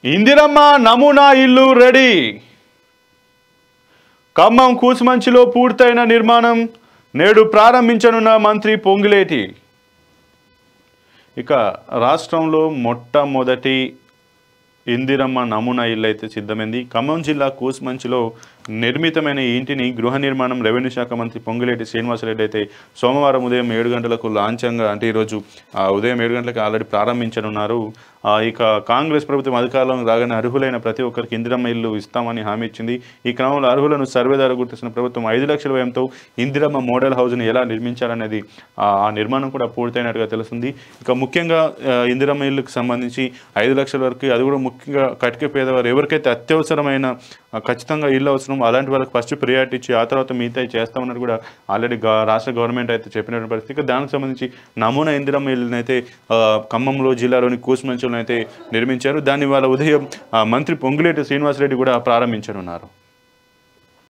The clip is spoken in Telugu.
ఇందిరమ్మ నమూనా ఇల్లు రెడీ. ఖమ్మం కూసుమంచిలో పూర్తయిన నిర్మాణం నేడు ప్రారంభించనున్న మంత్రి పొంగులేటి. ఇక రాష్ట్రంలో మొట్టమొదటి ఇందిరమ్మ నమూనా ఇల్లు అయితే సిద్ధమైంది. ఖమ్మం జిల్లా కూసుమంచిలో నిర్మితమైన ఈ ఇంటిని గృహ నిర్మాణం రెవెన్యూ శాఖ మంత్రి పొంగులేటి శ్రీనివాసరెడ్డి అయితే సోమవారం ఉదయం 7 గంటలకు లాంఛంగా అంటే ఈరోజు ఉదయం 7 గంటలకు ఆల్రెడీ ప్రారంభించనున్నారు. ఇక కాంగ్రెస్ ప్రభుత్వం అధికారంలోకి రాగానే అర్హులైన ప్రతి ఒక్కరికి ఇందిరమ్మ ఇల్లు ఇస్తామని హామీ ఇచ్చింది. ఈ క్రమంలో అర్హులను సర్వే ద్వారా గుర్తిస్తున్న ప్రభుత్వం 5 లక్షల వ్యయంతో ఇందిరమ్మ మోడల్ హౌస్ని ఎలా నిర్మించాలనేది ఆ నిర్మాణం కూడా పూర్తయినట్టుగా తెలుస్తుంది. ఇక ముఖ్యంగా ఇందిరమ్మ ఇల్లుకు సంబంధించి 5 లక్షల వరకు, అది కూడా ముఖ్యంగా కటిక పేదవారు ఎవరికైతే అత్యవసరమైన ఖచ్చితంగా ఇల్లు అవసరం అలాంటి వాళ్ళకి ఫస్ట్ ప్రియారిటీ ఇచ్చి ఆ తర్వాత మిగతా చేస్తామన్నది కూడా ఆల్రెడీ రాష్ట్ర గవర్నమెంట్ అయితే చెప్పినటువంటి పరిస్థితి. ఇక దానికి సంబంధించి నమూనా ఇందిరమ్మ ఇల్లుని అయితే ఖమ్మంలో జిల్లాలోని కూసుమంచిలో అయితే నిర్మించారు. దాన్ని వాళ్ళ ఉదయం మంత్రి పొంగులేటి శ్రీనివాసరెడ్డి కూడా ప్రారంభించనున్నారు.